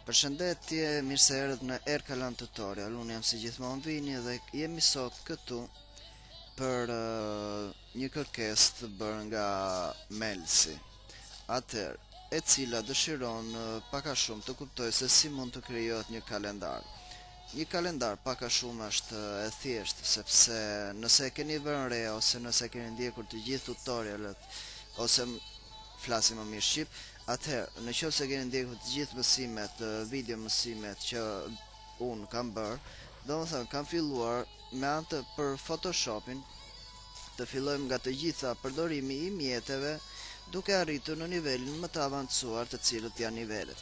Përshëndetje, mirë se erdhët në Erkalan Tutorial. Unë jam si gjithmonë Vini dhe jemi sot këtu për një kërkesë të bërë nga Melsi. Atëherë, e cila dëshiron pak a shumë të kuptoj se si mund të krijohet një kalendar. Një kalendar pak a shumë është e thjeshtë, sepse nëse e keni vënë re ose nëse keni ndjekur të gjithë tutorialet ose flasim më mirë shqip, atëherë në qoftë se keni ndjekur të gjithë mësimet, video mësimet që unë kam bërë, domethënë kam filluar me anë të për Photoshopin të fillojmë nga të gjitha përdorimi i mjeteve duke arritur në nivelin më të avancuar të cilët janë nivelet.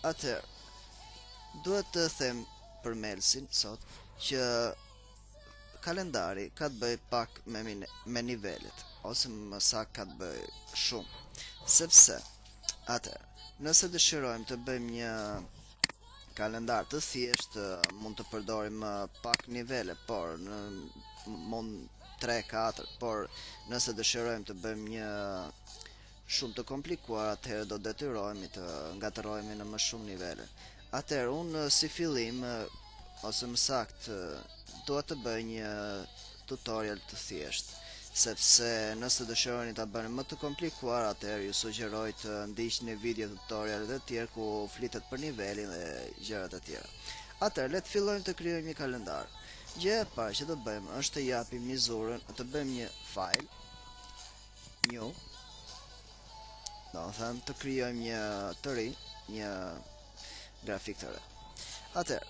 Atëherë, duhet të them për Melsin sot që kalendari ka të bëj pak me nivelet, ose më saktë ka të bëj shumë, sepse nëse dëshirojmë të bëjmë një kalendar të thjesht, mund të përdorim pak nivele, por mund 3-4, por nëse dëshirojmë të bëjmë një shumë të komplikuar, atëherë do detyrohemi të ngatërohemi në më shumë nivele. Atëherë unë si fillim, ose më saktë, dua të bëj një tutorial të thjesht, sepse nëse dëshironi ta bëni më të komplikuar, atëherë ju sugjeroj të ndiqni video tutorialet e tjerë ku flitet për nivelin dhe gjërat e tjera. Atëherë, le të fillojmë të krijojmë një kalendar. Gjëja e parë që do bëjmë është të japim mizurën, të bëjmë një file, new, domethënë të krijojmë një të ri, një grafik të re. Atëherë,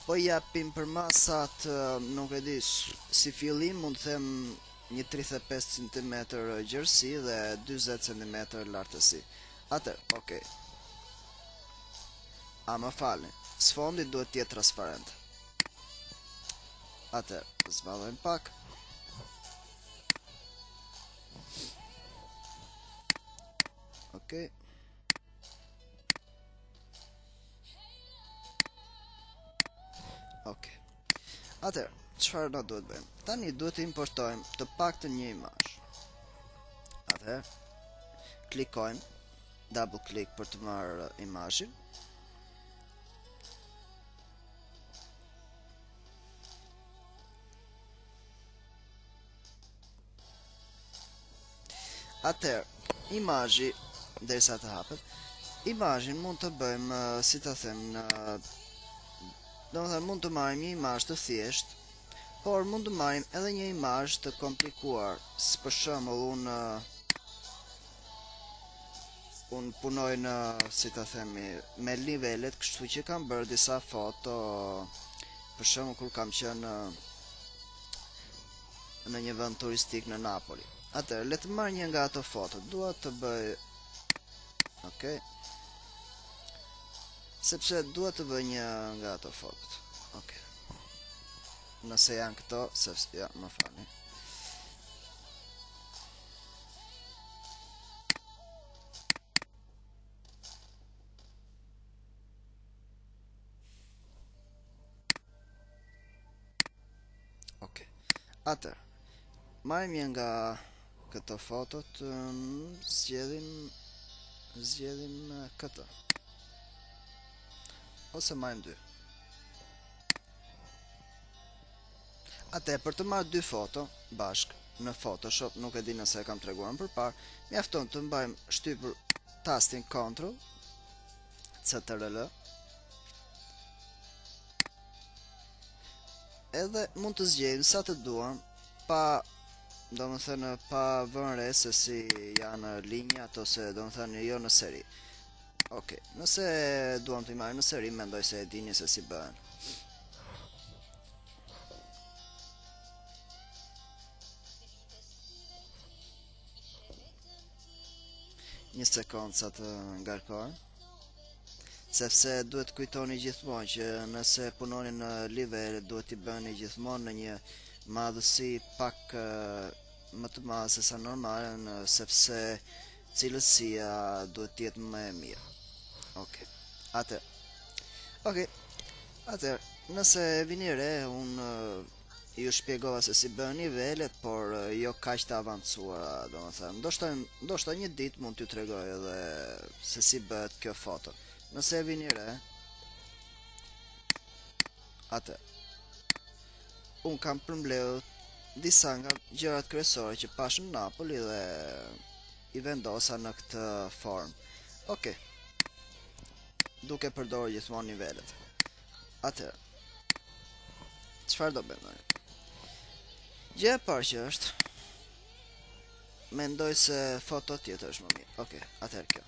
po japim për masat, nuk e di, si fillim mund të them një 35 cm gjerësi dhe 40 cm lartësi. Atëherë, ok. A më falni, sfondi duhet të jetë transparent. Atëherë, zballojmë pak. Ok. Ok. Atëherë, çfarë na duhet bëjmë? Tani duhet të importojmë të paktën një imazh. Atëherë, klikojmë, double click për të marrë imazhin. Atëherë, imazhi derisa të hapet, imazhin mund të bëjmë, si ta them, domethënë mund të marrim një imazh të thjeshtë, por mund të marrim edhe një imazh të komplikuar, si për shembull unë punoj në, si ta themi, me nivelet, kështu që kam bërë disa foto, për shembull kur kam qenë në një vend turistik në Napoli. Atëherë, le të marr një nga ato foto. Dua të bëj, ok, sepse dua të bëj një nga ato fotot. Ok. Nëse janë këto, sepse, ja, më falni. Ok. Atëherë, marrim një nga këto fotot, zgjedhim këtë. Ose marrim dy. Atë, për të marrë dy foto bashk në Photoshop, nuk e di nëse e kam treguar më përpara, mjafton të mbajmë shtypur tastin Ctrl, CTRL, edhe mund të zgjejmë sa të duam, domethënë pa vënë re se si janë linjat ose domethënë jo në seri. Ok, nëse duam të i marrim në seri, mendoj se e dini se si bëhen. Një sekundë sa të ngarkohen, sepse duhet kujtoni gjithmonë që nëse punoni në livele duhet t'i bëni gjithmonë në një madhësi pak më të madhe se sa normale, sepse cilësia duhet të jetë më e mirë. Ok. Atëherë, nëse vini re, unë ju shpjegova se si bën nivelet, por jo kaq të avancuara, domethënë. Ndoshta një ditë mund t'ju tregoj edhe se si bëhet kjo foto. Nëse e vini re, atë, unë kam përmbledhur disa nga gjërat kryesore që pash në Napoli dhe i vendosa në këtë formë. Ok, duke përdorur gjithmonë nivelet. Atëherë, çfarë do bëjmë? Gjë e parë që është, mendoj se foto tjetër është më mirë. Ok, atëherë kjo.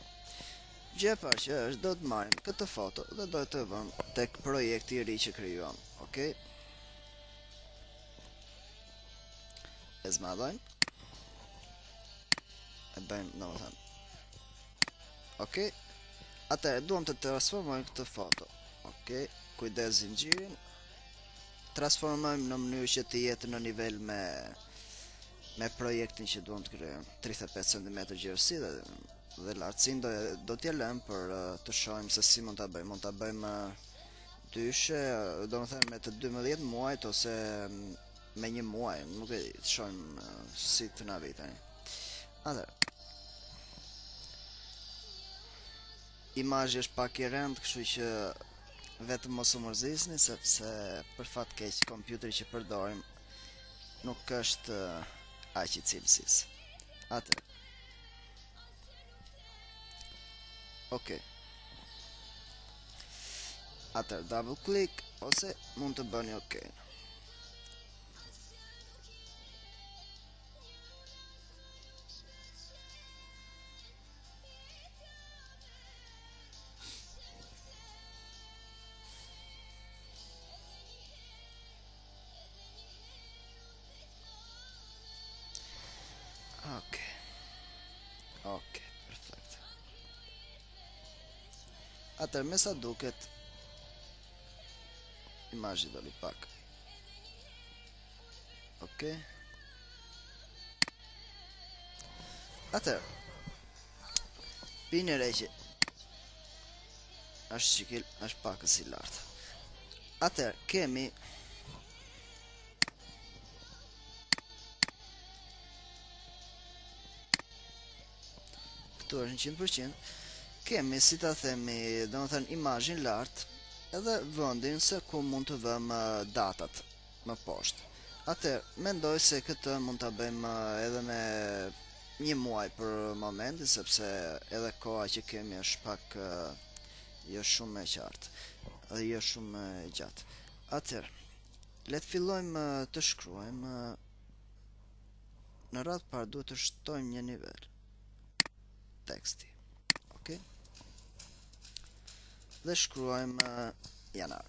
Gjë e parë që është, do të marrim këtë foto dhe do të vëmë tek projekti i ri që krijuam. Ok? E zmadhojmë. E bëjmë, domethënë. Ok? Atëherë, duam të transformojmë këtë foto. Ok? Kujdes zinxhirin. Transformojmë në mënyrë që të jetë në nivel me projektin që duam të krijojmë. 35 cm gjerësi dhe lartësinë do t'ja lëm për të shohim se si mund ta bëjmë. Mund ta bëjmë dyshe, domethënë me të 12 muajt ose me 1 muaj, nuk e të shohim si të na vijë tani. Atëherë, imazhi është pak i rënd, kështu që vetëm mos u mërzisni sepse për fat keq kompjuteri që përdorim nuk është aq i cilësisë. Atëherë. Ok. Atëherë double click ose mund të bëni ok. Ok. Ok, perfekt. Atëherë me sa duket imazhi doli pak. Ok. Atëherë, pini re që është pak i lartë. Atëherë, kemi këtu është 100%, kemi, si ta themi, domethënë imazhin lart edhe vendin se ku mund të vëmë datat më poshtë. Atëherë, mendoj se këtë mund ta bëjmë edhe me 1 muaj për momentin, sepse edhe koha që kemi është pak jo shumë e qartë dhe jo shumë e gjatë. Atëherë, le të fillojmë të shkruajmë. Në radhë parë duhet të shtojmë një nivel teksti. Ok? Dhe shkruajmë janar.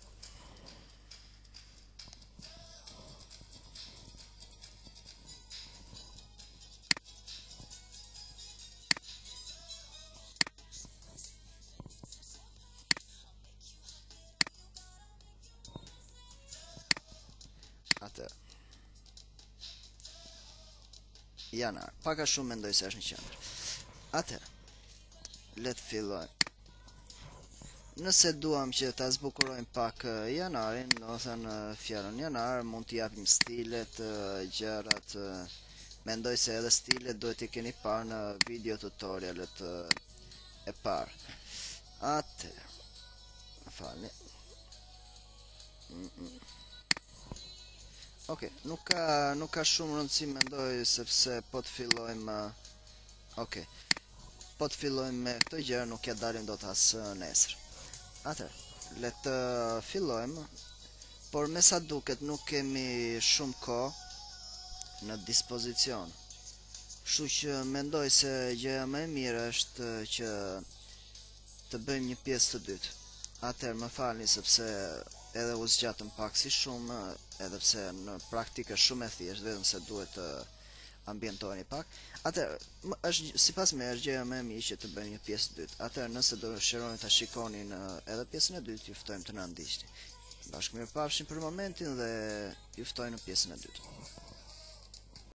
Atë. Janar. Paka shumë mendoj se është në qendër. Atë. Le të fillojmë. Nëse duam që ta zbukurojmë pak janarin, domethënë fjalën janar, mund t'i japim stilet, gjërat. Mendoj se edhe stilet duhet t'i keni parë në video tutorialet e parë. Atë. Falni. Ok, nuk ka shumë rëndësi mendoj sepse po të fillojmë. Ok. Po të fillojmë me këtë gjë, nuk ja dalim dot as nesër. Atëherë, le të fillojmë, por me sa duket nuk kemi shumë kohë në dispozicion. Kështu që mendoj se gjëja më e mirë është që të bëjmë një pjesë të dytë. Atëherë, më falni sepse edhe u zgjatëm pak si shumë, edhe pse në praktikë është shumë e thjeshtë, vetëm se duhet të ambientoheni pak. Atëherë, është sipas me është gjëja më e mirë që të bëjmë një pjesë të dytë. Atëherë, nëse do dëshironi ta shikoni edhe pjesën e dytë, ju ftojmë të na ndiqni. Bashkë mirëpafshim për momentin dhe ju ftoj në pjesën e dytë.